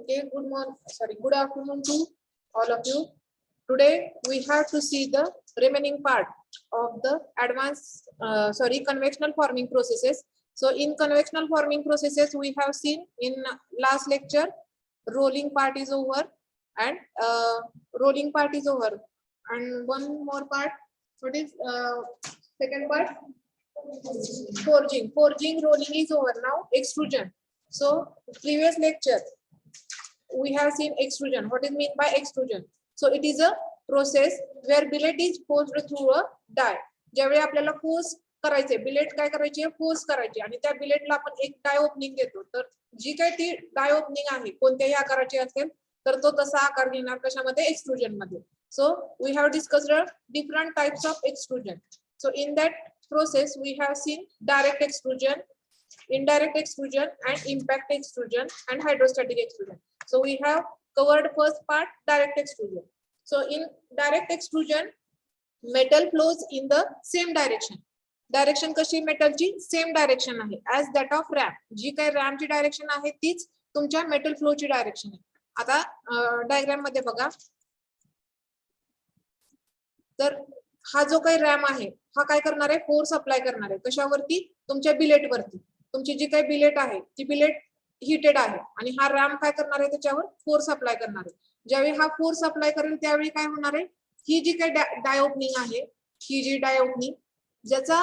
Okay, good afternoon to all of you. Today we have to see the remaining part of the conventional forming processes. So in conventional forming processes, we have seen in last lecture, rolling part is over and and one more part. What is second part? Forging, rolling is over now. Extrusion. So previous lecture we have seen extrusion. What is mean by extrusion? So it is a process where billet is forced through a die. ज्यावेळी आपल्याला force करायचे, bill rate काय करायची, force करायची आणि त्या बिलेटला आपण एक डाय ओपनिंग देतो. तर जी काय ती डाय ओपनिंग आहे कोणत्याही आकाराची असेल तर तो तसा आकार घेणार कशामध्ये, एक्सट्रुजन मध्ये. So we have discussed different types of extrusion. So in that process we have seen direct extrusion, indirect extrusion and impact extrusion and hydrostatic extrusion. So we have covered first part, direct extrusion. So in direct extrusion metal flows in the same direction. Direction कशी मेटलची, same direction आहे as that of RAM. जी काही रॅमची direction आहे तीच तुमच्या metal फ्लोची direction आहे. आता diagram मध्ये बघा, तर हा जो काही रॅम आहे हा काय करणार आहे, फोर्स अप्लाय करणार आहे कशावरती, तुमच्या बिलेट वरती. तुमची जी काही बिलेट आहे ती बिलेट हिटेड आहे आणि हा रॅम काय करणार आहे, त्याच्यावर फोर्स अप्लाय करणार आहे. ज्यावेळी हा फोर्स अप्लाय करेल त्यावेळी काय होणार आहे, ही जी काही डाय ओपनिंग आहे, ही जी डाय ओपनिंग, ज्याचा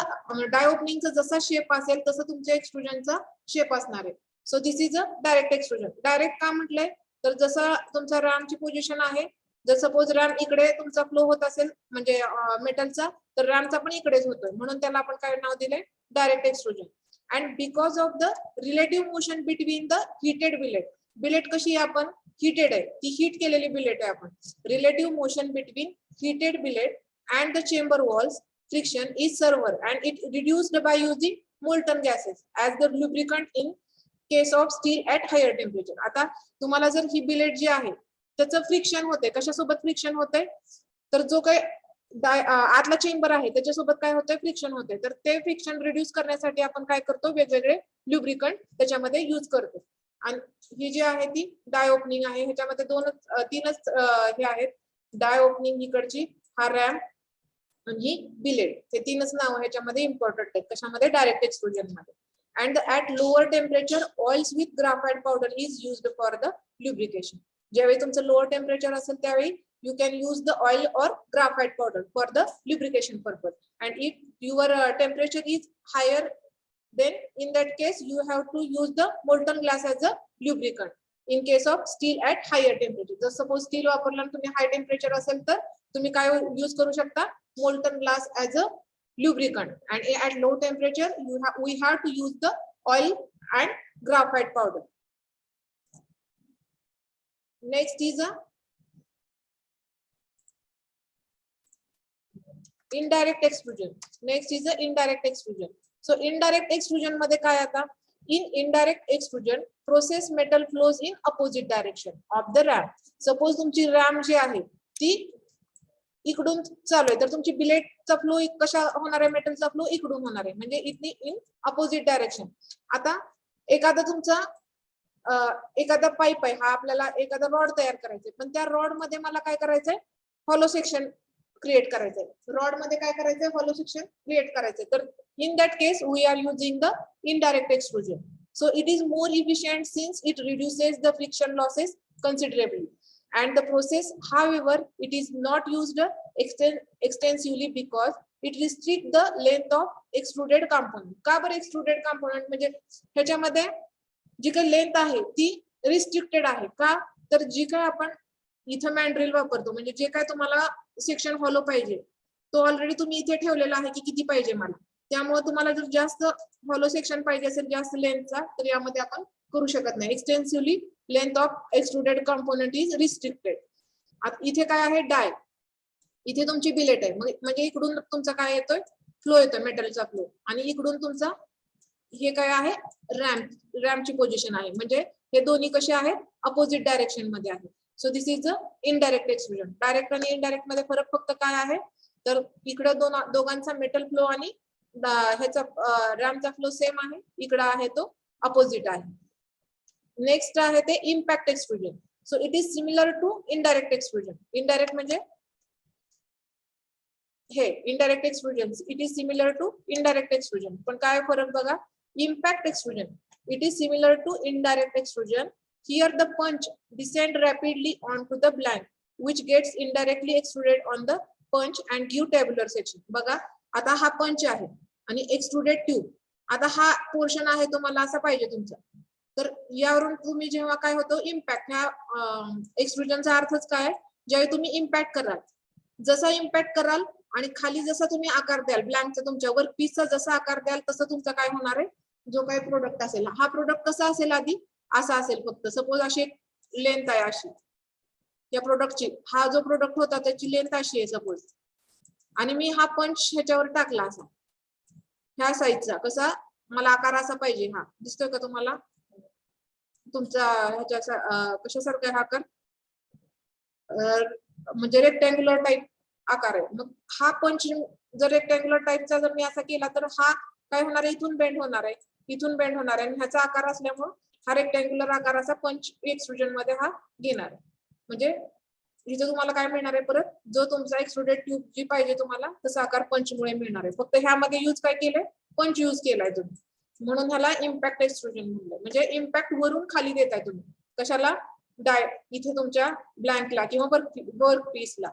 डाय ओपनिंगचा जसा शेप असेल तसं तुमच्या एक्सट्रुजनचा शेप असणार आहे. So this is a direct extrusion. Direct का म्हटलंय, तर जसं तुमचा रॅमची पोझिशन आहे, जर सपोज रॅम इकडे तुमचा फ्लो होत असेल म्हणजे मेटलचा, तर रॅमचा पण इकडेच होतोय, म्हणून त्याला आपण काय नाव दिलंय, direct extrusion. And because of the relative motion between the heated billet. Billet कशी आहे, आपण हिटेड आहे, ती हीट केलेली बिलेट आहे आपण. Relative motion between heated billet and the chamber walls friction is severe and it reduced by using molten gases as the lubricant in case of steel at higher temperature. आता तुम्हाला जर ही bill rate जी आहे त्याचं friction होते, कशासोबत friction होते, तर जो काही आतला चेंबर आहे त्याच्यासोबत काय होतंय, फ्रिक्शन होते. तर ते फ्रिक्शन रिड्यूस करण्यासाठी आपण काय करतो, वेगवेगळे ल्युब्रिकंट त्याच्यामध्ये यूज करतो. आणि ही जी आहे ती डाय ओपनिंग आहे, ह्याच्यामध्ये तीनच हे आहेत, डाय ओपनिंग इकडची, हा रॅम आणि ही बिलेट. हे तीनच नाव ह्याच्यामध्ये इम्पॉर्टंट आहेत कशामध्ये, डायरेक्ट एक्सट्रुजन मध्ये. And at lower temperature oils with graphite powder is used for the lubrication. ज्यावेळी तुमचं लोअर टेम्परेचर असेल त्यावेळी you can use the oil or graphite powder for the lubrication purpose. And if your temperature is higher, then in that case you have to use the molten glass as a lubricant in case of steel at higher temperature. जर suppose steel वापरला तुम्ही high temperature असेल तर तुम्ही काय use करू शकता, molten glass as a lubricant. And at low temperature we have to use the oil and graphite powder. Next is a indirect extrusion. Next is the indirect extrusion. So indirect extrusion मध्ये काय, आता in indirect extrusion process metal flows in opposite direction of the ram. Suppose तुमची RAM जी आहे ती इकडून चालू आहे, तर तुमची बिलेटचा फ्लो कशा होणार आहे, मेटलचा फ्लो इकडून होणार आहे, म्हणजे इथली इन अपोजिट डायरेक्शन. आता एखादा पाईप आहे, हा आपल्याला एखादा रॉड तयार करायचंय, पण त्या रॉड मध्ये मला काय करायचंय, हॉलो सेक्शन क्रिएट करायचंय. रॉड मध्ये काय करायचंय, हॉलो सेक्शन क्रिएट करायचंय. तर in that case we are using the indirect extrusion. So it is more efficient since it reduces the friction losses considerably. And the process, however, it is not used extensively because it restricts the length of extruded component. का बरं extruded component, म्हणजे ह्याच्यामध्ये जी काही length आहे ती restricted आहे. का, तर जी काय आपण इथं मॅन्ड्रिल वापरतो, म्हणजे जे काय तुम्हाला सेक्शन हॉलो पाहिजे तो ऑलरेडी तुम्ही इथे ठेवलेला आहे की किती पाहिजे मला. त्यामुळे तुम्हाला जर जास्त हॉलो सेक्शन पाहिजे असेल, जास्त लेंथचा, तर यामध्ये आपण करू शकत नाही. Extensively length of extruded component is restricted. इथे काय आहे, डाय, इथे तुमची बिलेट आहे, म्हणजे इकडून तुमचा काय येतोय, फ्लो येतोय, मेटलचा फ्लो, आणि इकडून तुमचा हे काय आहे, रॅमची पोझिशन आहे, म्हणजे हे दोन्ही कसे आहेत, अपोजिट डायरेक्शन मध्ये आहे. So this is a indirect extrusion. Direct आणि इनडायरेक्ट मध्ये फरक फक्त काय आहे, तर इकडे दोघांचा मेटल फ्लो आणि ह्याचा रॅमचा फ्लो सेम आहे, इकडे आहे तो अपोजिट आहे. नेक्स्ट आहे ते impact extrusion. So it is similar to indirect extrusion. Indirect म्हणजे हे indirect extrusion, it is similar to indirect extrusion. पण काय फरक बघा, impact extrusion it is similar to indirect extrusion. Here the punch descend rapidly on to the blank which gets indirectly extruded on the punch and give tubular section. बघा आता हा पंच आहे आणि एक्सट्रुडेड ट्यूब. आता हा पोर्शन आहे तो मला असा पाहिजे तुमचा. तर यावरून तुम्ही जेव्हा काय होतो इम्पॅक्ट, ह्या एक्सट्रुजनचा अर्थच काय, ज्यावेळी तुम्ही इम्पॅक्ट कराल, जसा इम्पॅक्ट कराल आणि खाली जसा तुम्ही आकार द्याल ब्लँकचा, तुमच्या वर्क पीसचा जसा आकार द्याल तसं तुमचा काय होणार आहे, जो काही प्रोडक्ट असेल. हा प्रोडक्ट कसा असेल, आधी असा असेल फक्त. सपोज अशी एक लेंथ आहे अशी या प्रोडक्टची, हा जो प्रोडक्ट होता त्याची लेंथ अशी आहे सपोज, आणि मी हा पंच ह्याच्यावर टाकला असा ह्या साईजचा. कसा मला आकार असा पाहिजे, हा दिसतोय का तुम्हाला तुमचा ह्याच्या कशासारखा हा आकार, म्हणजे रेक्टँग्युलर टाईप आकार आहे. मग हा पंच जर रेक्टँग्युलर टाईपचा जर मी असा केला तर हा काय होणार आहे, इथून बेंड होणार आहे, इथून बेंड होणार आहे, आणि ह्याचा आकार असल्यामुळे हा रेक्टँग्युलर आकाराचा पंच एक्सट्रुजन मध्ये हा घेणार आहे. म्हणजे इथे तुम्हाला काय मिळणार आहे, परत जो तुमचा एक्सट्रुडेड ट्यूब जी पाहिजे तुम्हाला तसा आकार पंचमुळे मिळणार आहे. फक्त ह्यामध्ये यूज काय केलंय, पंच यूज केलाय तुम्ही, म्हणून ह्याला इम्पॅक्ट एक्सट्रुजन म्हणलं. म्हणजे इम्पॅक्ट वरून खाली देताय तुम्ही कशाला, इथे तुमच्या ब्लँकला किंवा वर्क पीसला.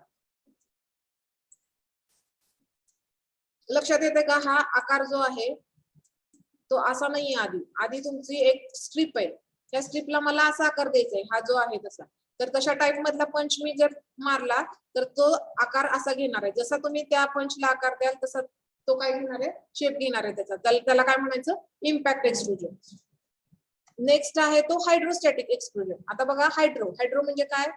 लक्षात येते का, हा आकार जो आहे तो असा नाही. आधी तुमची एक स्ट्रिप आहे, त्या स्ट्रिपला मला असा आकार द्यायचा आहे, हा जो आहे तसा. तर तशा टाईप मधला पंच मी जर मारला तर तो आकार असा घेणार आहे. जसा तुम्ही त्या पंचला आकार द्याल तसा तो काय घेणार आहे, शेप घेणार आहे त्याचा. त्याला काय म्हणायचं, इम्पॅक्ट एक्सट्रुजन. नेक्स्ट आहे तो हायड्रोस्टॅटिक एक्सट्रुजन. आता बघा हायड्रो म्हणजे काय,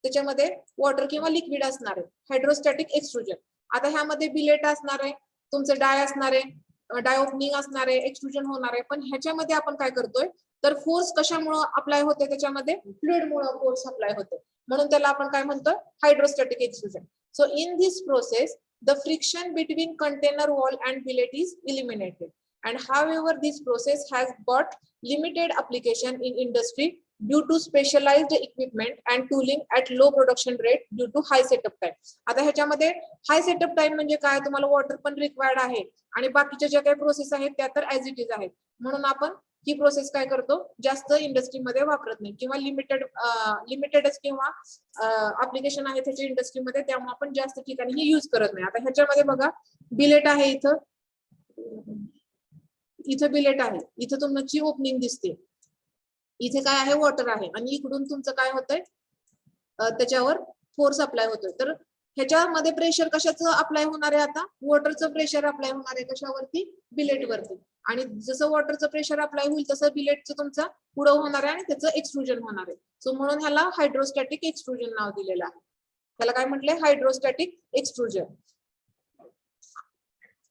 त्याच्यामध्ये वॉटर किंवा लिक्विड असणार आहे, हायड्रोस्टॅटिक एक्सट्रुजन. आता ह्यामध्ये बिलेट असणार आहे, तुमचं डाय असणार आहे, डाय ओपनिंग असणार आहे, एक्सट्रुजन होणार आहे. पण ह्याच्यामध्ये आपण काय करतोय, तर फोर्स कशामुळे अप्लाय होते, त्याच्यामध्ये फ्लुइडमुळे फोर्स अप्लाय होते, म्हणून त्याला आपण काय म्हणतो, hydrostatic extrusion. So in this process the friction between container wall and billet is eliminated, and however this process has got limited application in industry due to specialized equipment and tooling at low production rate due to high setup time. आता ह्याच्यामध्ये हाय setup time म्हणजे काय, तुम्हाला water पण required आहे आणि बाकीच्या ज्या काही प्रोसेस आहेत त्या तर ऍज इट इज आहेत, म्हणून आपण ही प्रोसेस काय करतो, जास्त इंडस्ट्रीमध्ये वापरत नाही, किंवा लिमिटेडच किंवा ऍप्लिकेशन आहे त्याच्या इंडस्ट्रीमध्ये, त्यामुळे आपण जास्त ठिकाणी हे यूज करत नाही. आता ह्याच्यामध्ये बघा बिलेट आहे, इथं बिलेट आहे, इथं तुमची ओपनिंग दिसते, इथे काय आहे, वॉटर आहे, आणि इकडून तुमचं काय होतंय, त्याच्यावर फोर्स अप्लाय होतोय. तर ह्याच्यामध्ये प्रेशर कशाचं अप्लाय होणार आहे, आता वॉटरचं प्रेशर अप्लाय होणार आहे कशावरती, बिलेटवरती. आणि जसं वॉटरचं प्रेशर अप्लाय होईल तसं बिलेटचं तुमचा पुढं होणार आहे आणि त्याचं एक्सट्रुजन होणार आहे. सो म्हणून ह्याला हायड्रोस्टॅटिक एक्सट्रुजन नाव दिलेलं आहे. त्याला काय म्हटलंय, हायड्रोस्टॅटिक एक्सट्रुजन.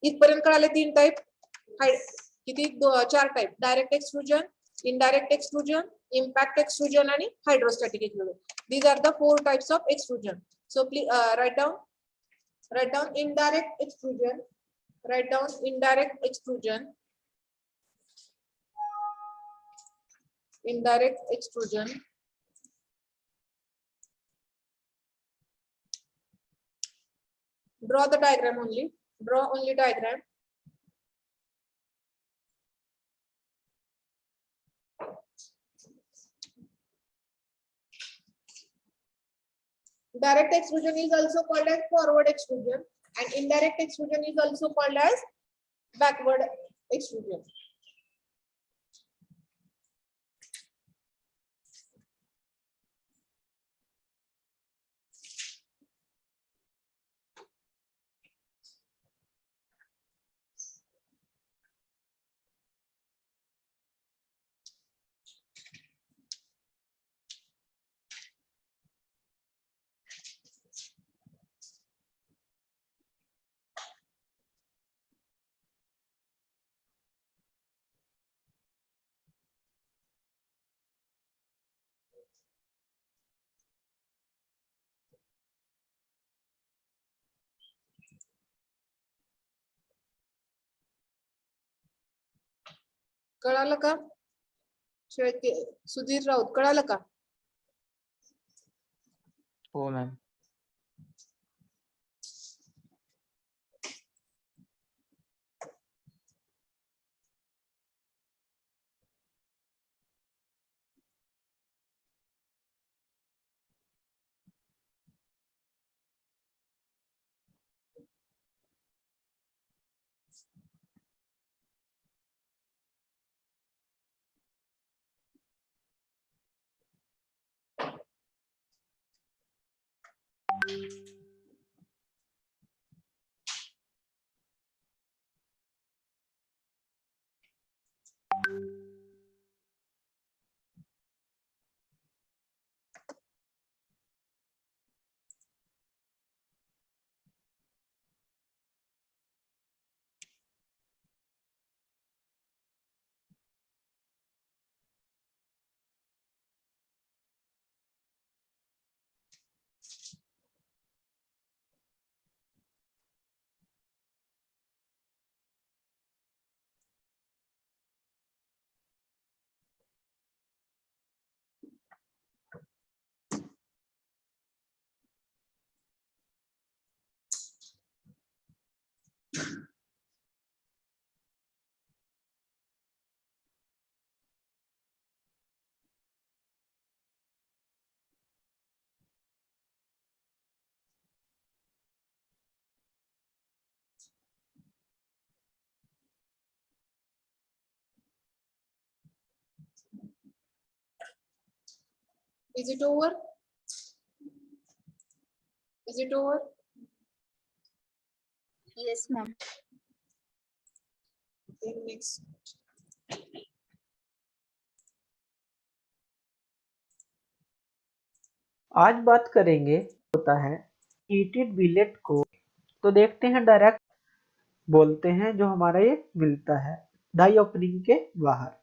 इथपर्यंत कळाले 3 टाईप, किती 4 type, direct extrusion, indirect extrusion, impact extrusion and hydrostatic extrusion. These are the 4 types of extrusion. So please write down indirect extrusion, write down indirect extrusion, indirect extrusion, draw the diagram only, draw only diagram. Direct extrusion is also called as forward extrusion, and indirect extrusion is also called as backward extrusion. कळालं का? सुधीर राऊत, कळालं का? हो ma'am. Is it over? Is it over? Yes, ma'am. Then next. आज बात करेंगे होता है हीटेड बिलेट को। तो देखते हैं, डायरेक्ट बोलते हैं जो हमारा ये मिलता है डाई ओपनिंग के बाहर।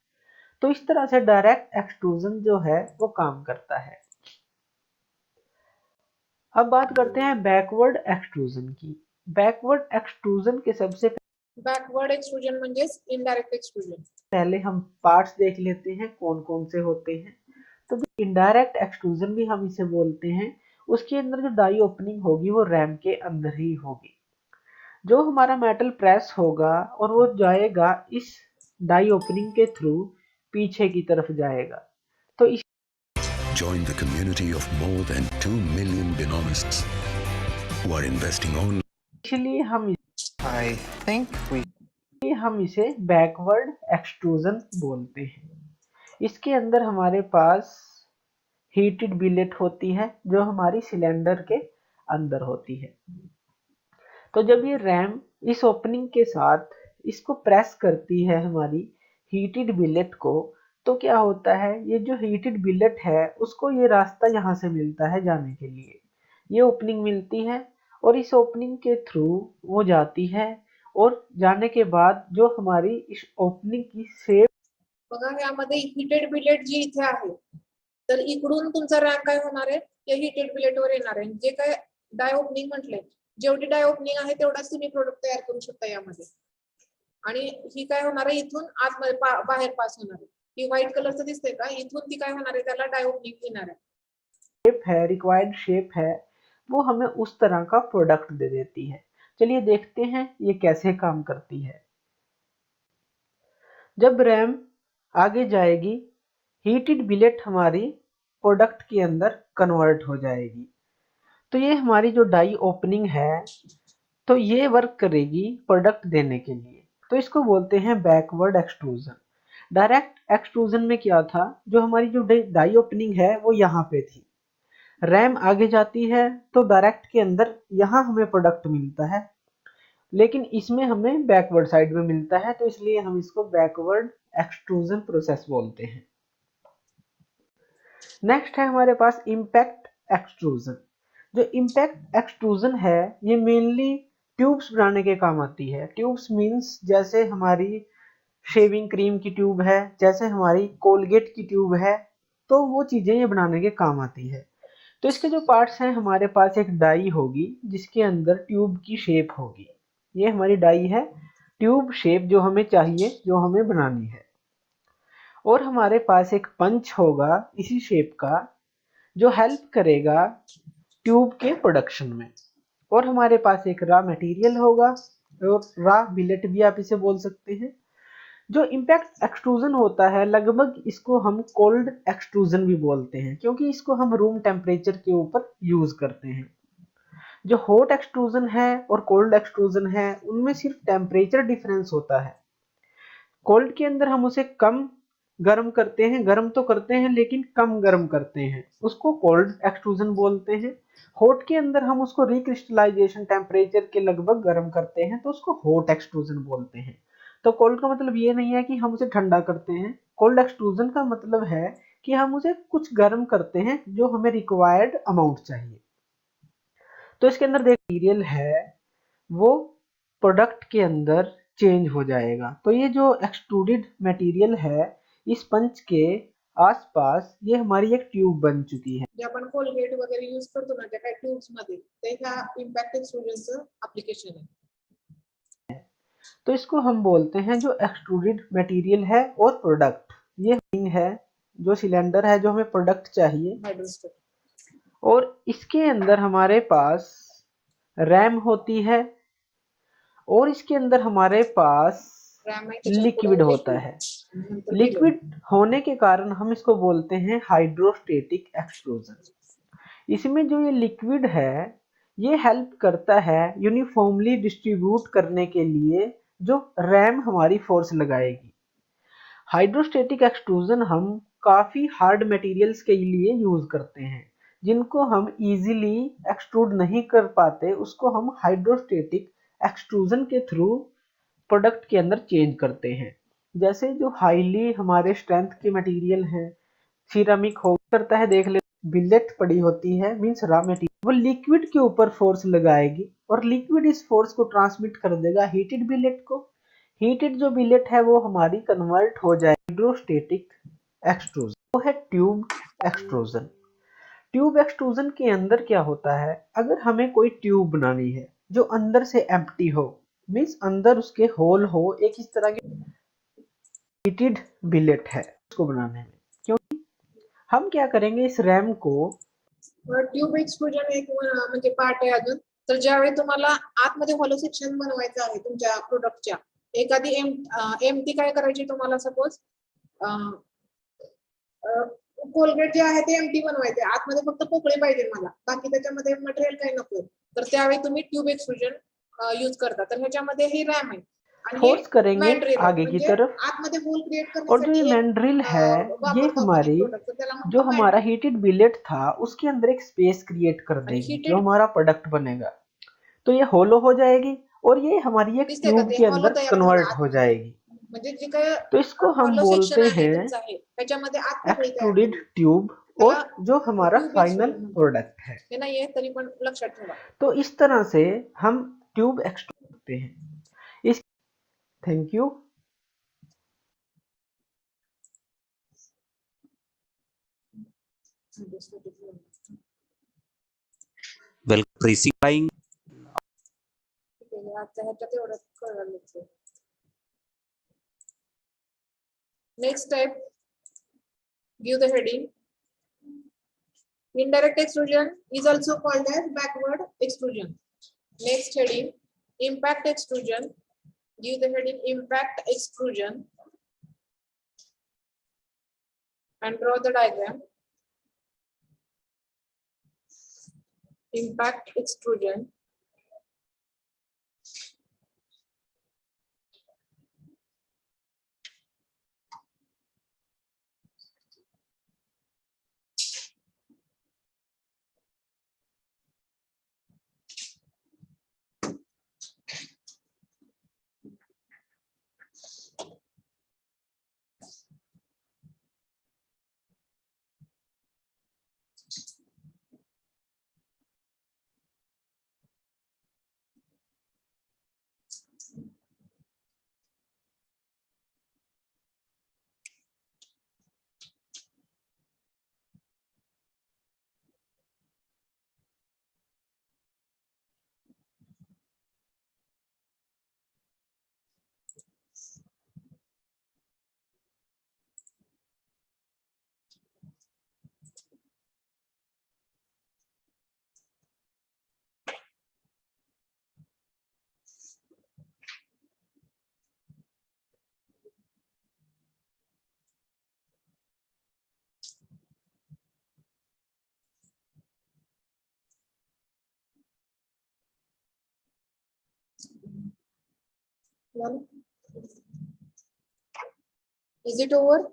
तो इस तरह से डायरेक्ट एक्सट्रूजन जो है वो काम करता है। अब बात करते हैं बैकवर्ड एक्सट्रूजन की। बैकवर्ड एक्सट्रूजन के सबसे बैकवर्ड एक्सट्रूजन म्हणजेच इनडायरेक्ट एक्सट्रूजन। पहले हम पार्ट्स देख लेते हैं कौन कौन से होते हैं। तो जो इनडायरेक्ट एक्सट्रूजन भी हम इसे बोलते हैं, उसके अंदर जो डाई ओपनिंग होगी वो रैम के अंदर ही होगी। जो हमारा मेटल प्रेस होगा और वो जाएगा इस डाई ओपनिंग के थ्रू पीछे की तरफ जाएगा। तो Join the community of more than 2 million Binomists who are investing only. इसलिए I think हम इसे बैकवर्ड एक्सट्रूजन बोलते हैं। इसके अंदर हमारे पास हीटेड बिलेट होती है जो हमारी सिलेंडर के अंदर होती है। तो जब ये रैम इस ओपनिंग के साथ इसको प्रेस करती है हमारी हीटेड बिलेट को, तो क्या होता है, ये जो हीटेड बिलेट है उसको ये रास्ता यहाँ से मिलता है जाने के लिए। ये ओपनिंग मिलती है और इस ओपनिंग के थ्रू वो जाती है और जाने के बाद जो हमारी इस ओपनिंग की शेप बघा यामध्ये हीटेड बिलेट जी इथे आहे, तर इकडून तुमचा रॅम काय होणार आहे, या हीटेड बिलेट वर येणार आहे। जे काय डाय ओपनिंग म्हटले, जेवढी डाय ओपनिंग आहे तेवढाच तुम्ही प्रोडक्ट तयार करू शकता यामध्ये। आणि ही काय होणार आहे, इथून आतमध्ये बाहेर पास होणार आहे। ही व्हाईट कलरचं दिसतंय का, इथून ती काय होणार आहे, त्याला डाय ओपनिंग येणार आहे। शेप है, रिक्वायर्ड शेप है, वो हमें उस तरह का प्रोडक्ट दे देती है। चलिए देखते हैं ये कैसे काम करती है। जब रैम आगे जाएगी, हीटेड बिलेट हमारी प्रोडक्ट के अंदर कन्वर्ट हो जाएगी। तो ये हमारी जो डाई ओपनिंग है, तो ये वर्क करेगी प्रोडक्ट देने के लिए। तो इसको बोलते हैं बैकवर्ड एक्सट्रूजन। डायरेक्ट एक्सट्रूजन में क्या था, जो हमारी जो डाई ओपनिंग है वो यहाँ पे थी, रैम आगे जाती है तो डायरेक्ट के अंदर यहाँ हमें प्रोडक्ट मिलता है, लेकिन इसमें हमें बैकवर्ड साइड में मिलता है, तो इसलिए हम इसको बैकवर्ड एक्सट्रूजन प्रोसेस बोलते हैं। नेक्स्ट है हमारे पास इम्पैक्ट एक्सट्रूजन। जो इम्पैक्ट एक्सट्रूजन है ये मेनली ट्यूब्स बनाने के काम आती है। ट्यूब्स मीन्स जैसे हमारी शेविंग क्रीम की ट्यूब है, जैसे हमारी कोलगेट की ट्यूब है, तो वो चीजें ये बनाने के काम आती है। तो इसके जो पार्ट्स हैं, हमारे पास एक डाई होगी जिसके अंदर ट्यूब की शेप होगी। ये हमारी डाई है, ट्यूब शेप जो हमें चाहिए, जो हमें बनानी है। और हमारे पास एक पंच होगा इसी शेप का जो हेल्प करेगा ट्यूब के प्रोडक्शन में, और हमारे पास एक रॉ मटेरियल होगा और रॉ बिलेट भी आप इसे बोल सकते हैं। जो इम्पैक्ट एक्सट्रूजन होता है लगभग इसको हम कोल्ड एक्सट्रूजन भी बोलते हैं, क्योंकि इसको हम रूम टेम्परेचर के ऊपर यूज करते हैं। जो हॉट एक्सट्रूजन है और कोल्ड एक्सट्रूजन है उनमें सिर्फ टेम्परेचर डिफरेंस होता है। कोल्ड के अंदर हम उसे कम गर्म करते हैं, गर्म तो करते हैं लेकिन कम गर्म करते हैं, उसको कोल्ड एक्सट्रूजन बोलते हैं। हॉट के अंदर हम उसको रिक्रिस्टलाइजेशन टेम्परेचर के लगभग गर्म करते हैं तो उसको हॉट एक्सट्रूजन बोलते हैं। तो कोल्ड का मतलब ये नहीं है कि हम उसे ठंडा करते हैं, कोल्ड एक्सट्रूजन का मतलब है कि हम उसे कुछ गर्म करते हैं जो हमें रिक्वायर्ड अमाउंट चाहिए। तो इसके अंदर देख मटीरियल है वो प्रोडक्ट के अंदर चेंज हो जाएगा। तो ये जो एक्सट्रूडेड मटेरियल है इस पंच के आसपास ये हमारी एक ट्यूब बन चुकी है। जे आपण कोलगेट वगैरे यूज करतो ना त्या काही ट्यूब्स मध्ये ते ह्या इम्पॅक्ट एक्सट्रुजनचं ऍप्लिकेशन आहे। तो इसको हम बोलते हैं जो एक्सट्रूडेड मटेरियल है और प्रोडक्ट, ये है जो सिलेंडर है जो हमें प्रोडक्ट चाहिए, हाइड्रोस्टेट और इसके अंदर हमारे पास रैम होती है और इसके अंदर हमारे पास रॅम आहे त्याच्या लिक्विड होता है। लिक्विड होने के कारण हम इसको बोलते हैं हाइड्रोस्टेटिक एक्सट्रूजन। इसमें जो ये लिक्विड है ये हेल्प करता है यूनिफॉर्मली डिस्ट्रीब्यूट करने के लिए जो रैम हमारी फोर्स लगाएगी। हाइड्रोस्टेटिक एक्सट्रूजन हम काफी हार्ड मटेरियल्स के लिए यूज करते हैं, जिनको हम इजीली एक्सट्रूड नहीं कर पाते उसको हम हाइड्रोस्टेटिक एक्सट्रूजन के थ्रू प्रोडक्ट के अंदर चेंज करते हैं। जैसे जो हाईली हमारे स्ट्रेंथ के मटेरियल हैं, सिरामिक हो करता है, देख ले बिलेट पड़ी होती है मींस रॉ मटेरियल, वो लिक्विड के ऊपर फोर्स लगाएगी और लिक्विड इस फोर्स को ट्रांसमिट कर देगा हीटेड बिलेट को। हीटेड जो बिलेट है वो हमारी कन्वर्ट हो जाए हाइड्रोस्टेटिक एक्सट्रूजन, वो है ट्यूब एक्सट्रूजन। ट्यूब एक्सट्रूजन के अंदर क्या होता है, अगर हमें कोई ट्यूब बनानी है जो अंदर से एम्प्टी हो मींस अंदर उसके होल हो, एक इस तरह के हीटेड बिलेट है उसको बनाने में, क्योंकि हम क्या करेंगे इस रैम को ट्यूब एक्सट्रुजन एक म्हणजे पार्ट आहे अजून। तर ज्यावेळी तुम्हाला आतमध्ये हॉलो सेक्शन बनवायचं आहे तुमच्या प्रोडक्टच्या, एखादी एमटी काय करायची तुम्हाला सपोज कोलगेट जे आहे ते एमटी बनवायचे, आतमध्ये फक्त पोकळी पाहिजे मला, बाकी त्याच्यामध्ये मटेरियल काही नको, तर त्यावेळी तुम्ही ट्यूब एक्सट्रुजन यूज करता। तर ह्याच्यामध्ये हे रॅम आहे आणि हे फोर्स करेंगे मॅन्ड्रिल आगे की म्हणजे तरफ, आतमध्ये होल क्रिएट और जो ये करण्यासाठी मैंड्रिल है ये वापरतो आपण हमारी एक प्रोडक्ट, त्याला जो म्हणतो हमारा मॅन्ड्रिल। हीटेड बिलेट था उसके अंदर एक स्पेस क्रिएट कर आणि देगी जो हीटेड हमारा प्रोडक्ट बनेगा। तो ये होलो हो जाएगी और ये हमारी एक दिसते का ट्यूब ते के हॉलो अंदर तयार झाला कन्वर्ट हो आतमध्ये, जाएगी। म्हणजे जे काय तो इसको हम हॉलो सेक्शन बोलते आहे हैं तुमचं आहे त्याच्यामध्ये आत पोकळी तयार एक्सट्रूडेड झाली, ट्यूब, त्याला और जो हमारा ट्यूब फाइनल एक्सट्रुजन म्हणतात। प्रोडक्ट है। हे नाहीये तरी पण लक्षात ठेवा। तो इस तरह से हम ट्यूब एक्सट्रूड करते हैं इस। Thank you. Well, specifying आजच्या ह्याच्यात एवढं कळलं। Next type, give the heading. Indirect extrusion is also called as backward extrusion. Next heading, impact extrusion. Give the heading impact extrusion and draw the diagram. Impact extrusion. Is it over?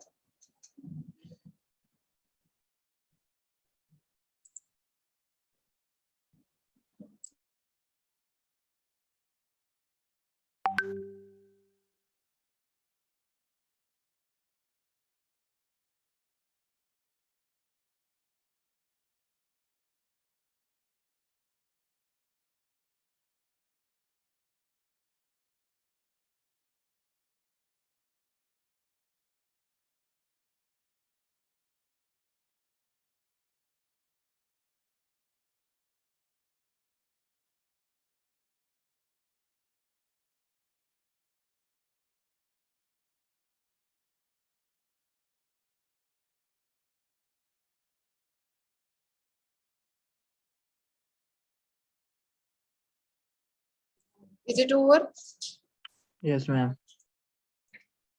Is it over? Yes, ma'am.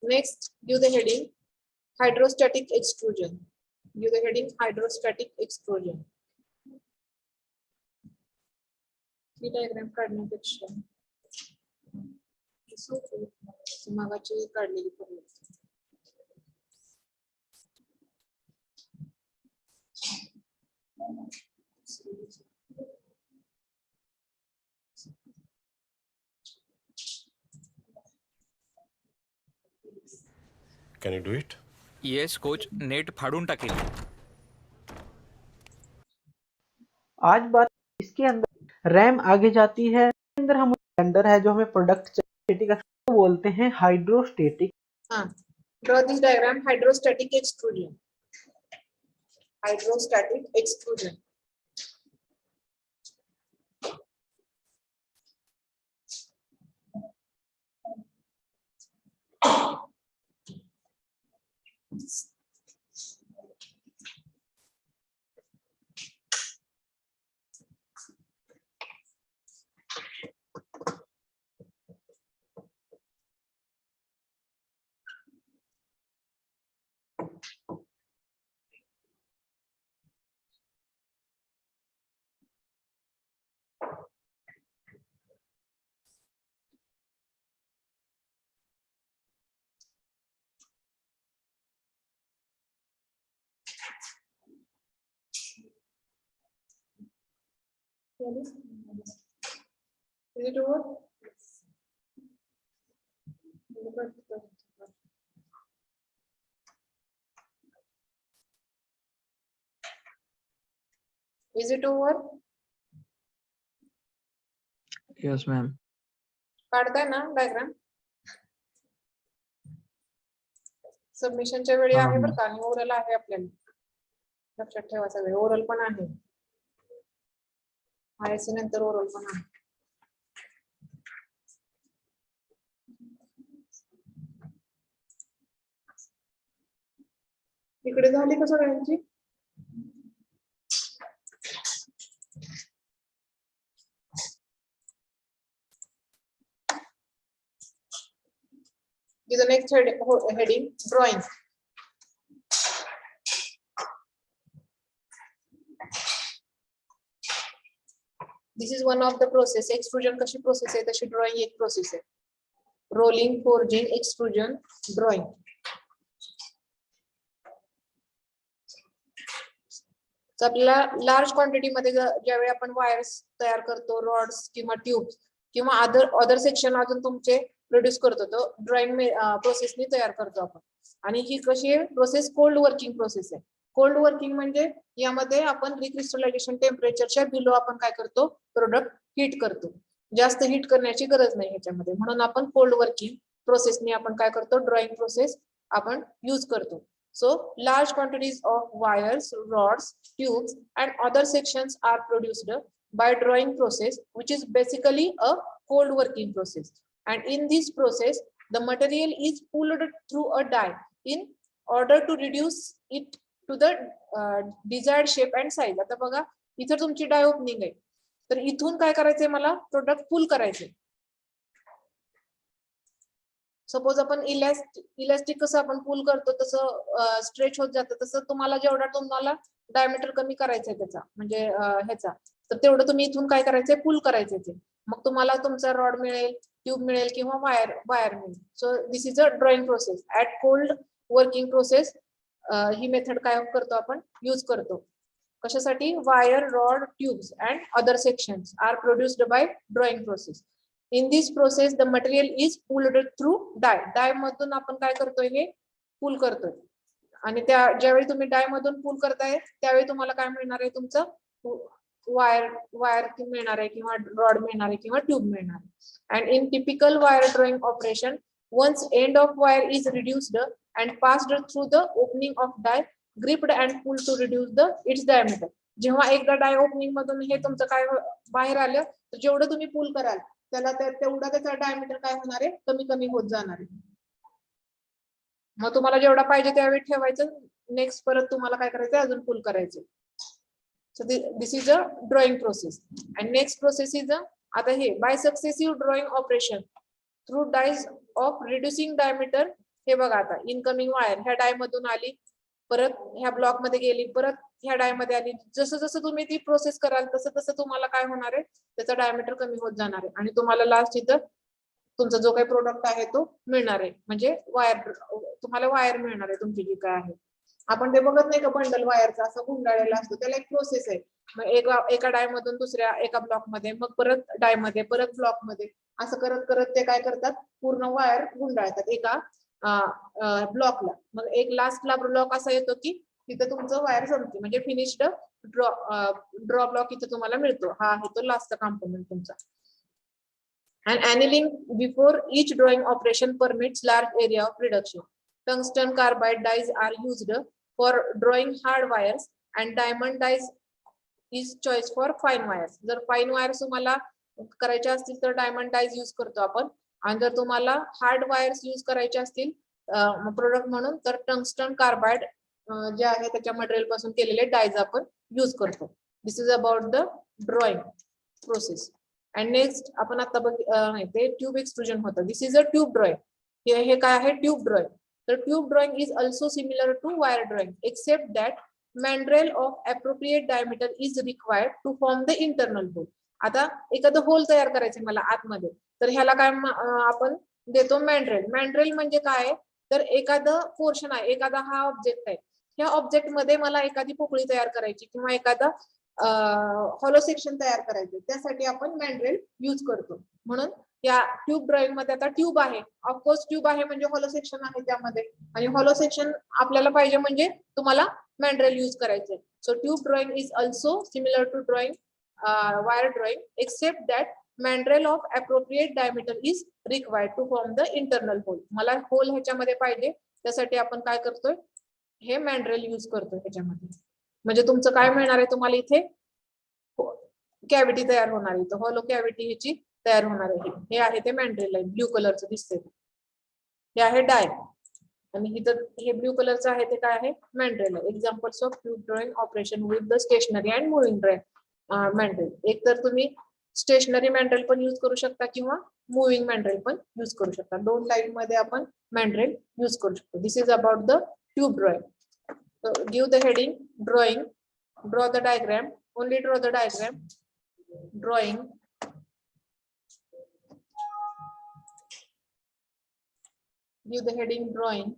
Next, give the heading hydrostatic extrusion. Give the heading hydrostatic extrusion. ही diagram काढण्यापेक्षा मागाची काढलेली परवडते. Can you do it? Yes coach, net फाड़ून टाकेल. आज बात इसके अंदर रैम आगे जाती है, इसके अंदर हम अंदर है जो हमें प्रोडक्ट चाहिए तो बोलते हैं हाइड्रोस्टेटिक. हाँ, draw this diagram hydrostatic extrusion. Hydrostatic extrusion. Is it over? Is it over? Yes, ma'am. काढताय ना डायग्राम? सबमिशनच्या वेळी हा, आहे बरं मॅम. का, आणि ओरल आहे आपल्याला. लक्षात ठेवा सगळे, ओरल पण आहे. आयएससी नंतर ओरल पण आहे. इकडे झाली का सगळ्यांची? The next heading drawing. This is one of the process. Extrusion कशी process आहे तशी drawing एक process आहे. Rolling, forging, extrusion, drawing. आपल्याला लार्ज क्वांटिटी मध्ये ज्यावेळी आपण वायर्स तयार करतो, रॉड्स किंवा ट्यूब्स किंवा अदर सेक्शन अजून तुमचे प्रोड्यूस करतो, तो ड्रॉइंग प्रोसेसनी तयार करतो आपण. आणि ही कशी आहे प्रोसेस? कोल्ड वर्किंग प्रोसेस आहे. कोल्ड वर्किंग म्हणजे यामध्ये आपण रिक्रिस्टलायझेशन टेम्परेचरच्या बिलो आपण काय करतो, प्रोडक्ट हीट करतो. जास्त हीट करण्याची गरज नाही ह्याच्यामध्ये, म्हणून आपण कोल्ड वर्किंग प्रोसेसनी आपण काय करतो, ड्रॉइंग प्रोसेस आपण यूज करतो. So large quantities of wires, rods, tubes and other sections are produced by drawing process, which is basically a cold working process. And in this process, the material is pulled through a die in order to reduce it to the desired shape and size. आता बघा इथे तुमची डाय opening आहे, तर इथून काय करायचंय, मला प्रोडक्ट पुल करायचंय. सपोज आपण इलास्टिक कसं आपण पुल करतो तसं स्ट्रेच होत जातं, तसं तुम्हाला जेवढा तुम्हाला डायमीटर कमी करायचंय त्याचा म्हणजे ह्याचा, तर तेवढं तुम्ही इथून काय करायचंय, पुल करायचंय ते. मग तुम्हाला तुमचा रॉड मिळेल, ट्यूब मिळेल किंवा वायर मिळेल. So this is a drawing process. At cold working process ही मेथड काय करतो आपण यूज करतो. कशासाठी? Wire, rod, tubes and other sections are produced by drawing process. In this process the material is pulled through die. Die मधून आपण काय करतोय? हे पुल करतोय. आणि ज्यावेळी तुम्ही डाय मधून पुल करताय त्यावेळी तुम्हाला काय मिळणार आहे? तुमचं वायर मिळणार आहे किंवा रॉड मिळणार आहे किंवा ट्यूब मिळणार आहे. And in typical wire drawing operation once end of wire is reduced and passed through the opening of die, gripped and pulled to reduce its diameter. जेव्हा एकदा डाय ओपनिंग मधून हे तुमचं काय बाहेर आलं तर जेवढं तुम्ही पुल कराल तेवढा त्याचा डायमीटर काय होणार आहे? कमी कमी होत जाणार आहे. मग तुम्हाला जेवढा पाहिजे त्यावेळी ठेवायचं. नेक्स्ट परत तुम्हाला काय करायचं? अजून पुल करायचं. So this is a drawing process. And next process is आता हे by successive drawing operation through dies of reducing diameter. हे बघा आता इनकमिंग वायर ह्या डाय मधून आली, परत ह्या ब्लॉक मध्ये गेली, परत ह्या डाय मध्ये आली. जसं जसं तुम्ही ती प्रोसेस कराल तसं तसं तुम्हाला काय होणार आहे? त्याचा डायमीटर कमी होत जाणार आहे आणि तुम्हाला लास्ट इथं तुमचा जो काही प्रोडक्ट आहे तो मिळणार आहे. म्हणजे तुम्हाला वायर मिळणार आहे तुमची जी काय आहे. आपण ते बघत नाही का बंडल वायरचा असा गुंडाळलेला असतो, त्याला एक प्रोसेस आहे. मग एका डाय मधून दुसऱ्या एका ब्लॉक मध्ये, मग परत डाय मध्ये, परत ब्लॉक मध्ये, असं करत करत ते काय करतात? पूर्ण वायर गुंडाळतात एका ब्लॉकला. मग एक लास्टला ब्लॉक असा येतो की तिथं तुमचं वायर संपते. म्हणजे फिनिश्ड ड्रॉ ब्लॉक इथं तुम्हाला मिळतो. हा आहे तो लास्टचा कॉम्पोनंट तुमचा. And annealing before each drawing operation permits large area of reduction. Tungsten carbide dies are used for drawing hard wires and diamond dies is choice for fine wires. जर fine wires तुम्हाला करायचे असतील तर diamond dies use करतो आपण. आणि जर तुम्हाला हार्ड वायर्स यूज करायचे असतील प्रोडक्ट म्हणून तर टंगस्टन कार्बाइड जे आहे त्याच्या मटेरियल पासून केलेले डाईज आपण यूज करतो. This is about the drawing process. And next आपण आता ते ट्यूब एक्सट्रुजन होतं. This is a tube drawing. हे काय आहे? Tube drawing. तर tube drawing is also similar to wire drawing except that mandrel of appropriate diameter is required to form the internal hole. आता एखादं होल तयार करायचे मला आतमध्ये, तर ह्याला काय आपण देतो? मॅन्ड्रेल. मॅन्ड्रेल म्हणजे काय? तर एखादं पोर्शन आहे, एखादा हा ऑब्जेक्ट आहे, ह्या ऑब्जेक्ट मध्ये मला एखादी पोकळी तयार करायची किंवा एखादा हॉलो सेक्शन तयार करायचे, त्यासाठी आपण मॅन्ड्रेल यूज करतो. म्हणून या ट्यूब ड्रॉइंग मध्ये आता ट्यूब आहे, ऑफकोर्स ट्यूब आहे म्हणजे हॉलो सेक्शन आहे त्यामध्ये, आणि हॉलो सेक्शन आपल्याला पाहिजे म्हणजे तुम्हाला मॅन्ड्रेल यूज करायचे. So tube drawing is also similar to drawing wire drawing except that mandrel of appropriate diameter is required to form the internal hole. मला होल ह्याच्यामध्ये पाहिजे त्यासाठी आपण काय करतोय? हे मॅन्ड्रेल यूज करतोय ह्याच्यामध्ये. म्हणजे तुमचं काय मिळणार आहे? तुम्हाला इथे कॅव्हिटी तयार होणार आहे, हॉलो कॅव्हिटी ह्याची तयार होणार आहे. हे आहे ते मॅन्ड्रेल आहे, ब्ल्यू कलरचं दिसतंय. हे आहे डाय आणि इथं हे ब्ल्यू कलरचं आहे ते काय आहे? मॅन्ड्रेल आहे. Examples of tube drawing operation with the stationary and moving mandrel. एक तर तुम्ही स्टेशनरी मॅन्ड्रेल पण यूज करू शकता किंवा मुव्हिंग मॅन्ड्रेल पण यूज करू शकता. दोन टाईप मध्ये आपण मॅन्ड्रेल यूज करू शकतो. This is about the tube drawing. Give the heading drawing, draw the diagram, only draw the diagram, drawing, give the heading drawing,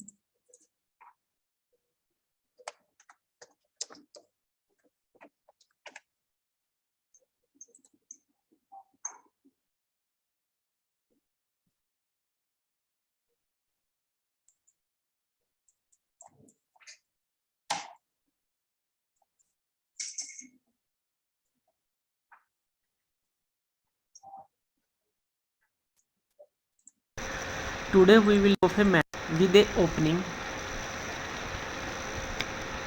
Today we will of a man with a opening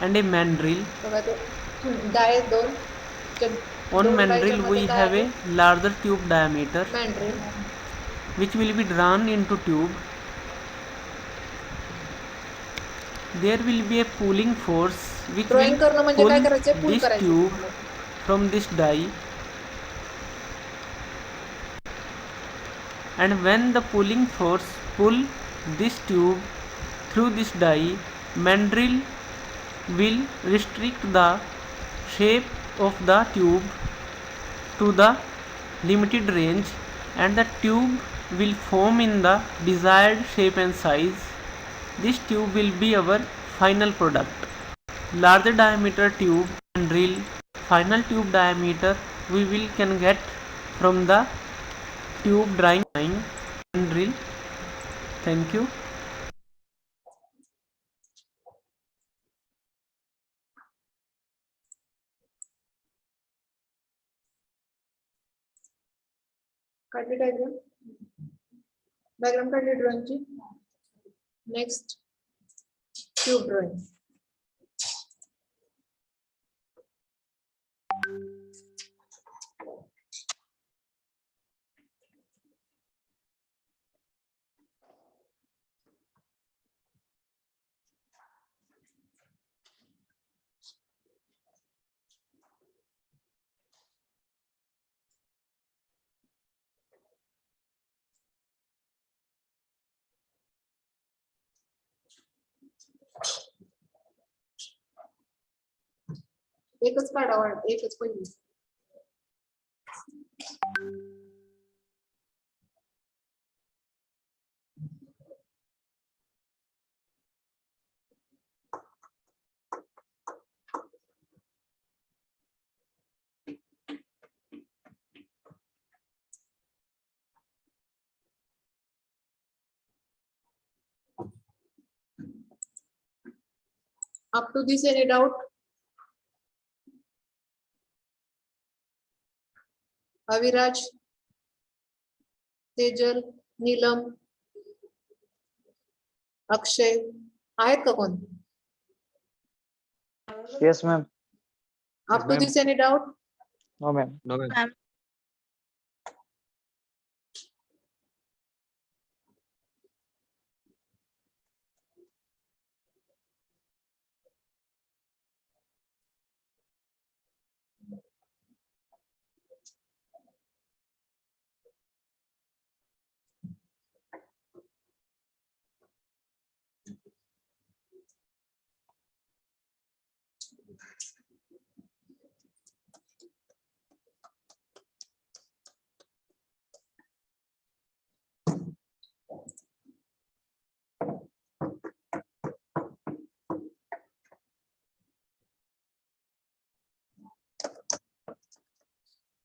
and a mandrel. बघा ते डाय दोन. On mandrel we have a larger tube diameter मॅन्ड्रेल which will be drawn into tube. There will be a pulling force which drawing will करणं म्हणजे pull काय करायचं? पुल this करायचं. tube from this die, and when the pulling force pull this tube through this die, mandrel will restrict the shape of the tube to the limited range, and the tube will form in the desired shape and size. This tube will be our final product. Larger diameter tube and drill. Final tube diameter we will can get from the tube drying line and drill. Thank you. काढली diagram. Diagram काढली ड्रॉइंगची. Next tube drawing. एकच काढावा, एकच पहिली. Up to this, any doubt? Aviraj, Tejal, Neelam, अक्षय आहेत का कोण? Yes, ma'am. Up to this, any doubt? No, ma'am. No, ma'am.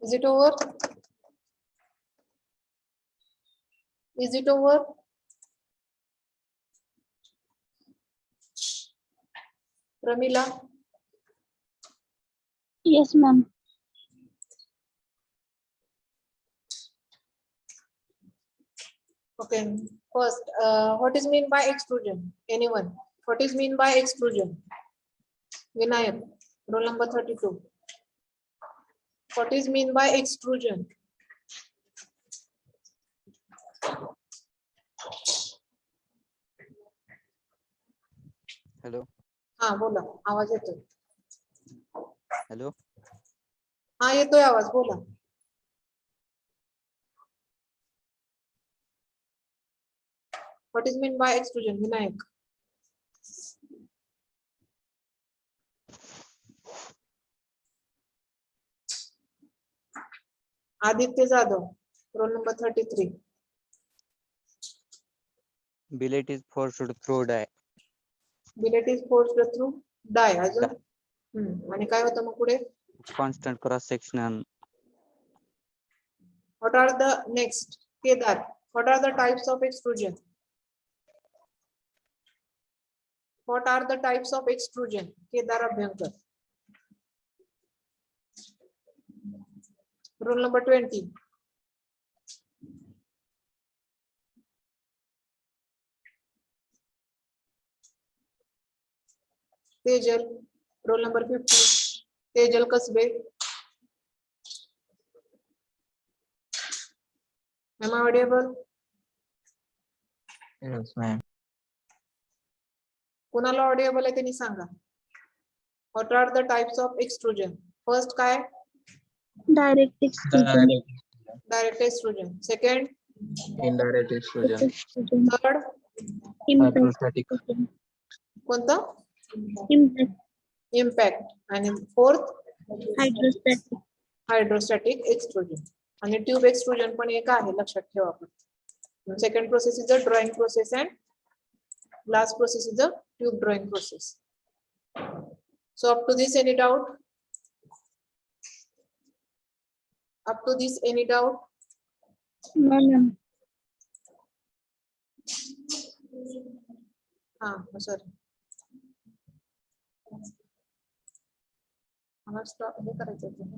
Is it over? Is it over? Pramila? Yes, ma'am. Okay. First, what is mean by extrusion? Anyone? What is mean by extrusion? Vinayak, roll number 32. What is mean by extrusion? Hello. हाँ बोला, आवाज येतोय. Hello. हाँ येतोय आवाज, बोला. What is mean by extrusion? Vinayak. Aditya Jadhav, roll number 33. Billet is forced through die. Billet is forced through die. अजून आणि काय होतं मग पुढे? Constant cross sectional. What are the next? Kedar. What are the types of extrusion? What are the types of extrusion? Kedar Abhyankar. Roll number 20. Tejal, roll number 50. Tejal Kasbe. Am I audible? Yes, ma'am. कुणाला audible आहे त्यांनी सांगा. What are the types of extrusion? First काय? Direct extrusion. Direct extrusion. Second? Indirect extrusion. Third? Impact. Hydrostatic. कोणतं? Impact. Impact. आणि fourth? Hydrostatic. Hydrostatic extrusion. आणि tube extrusion पण एक आहे, लक्षात ठेवा. Second process is the drawing process, and last process is the tube drawing process. So up to this, any doubt? Up to this, any doubt? No, ma'am. Sorry. मला stop हे करायचं होतं ना.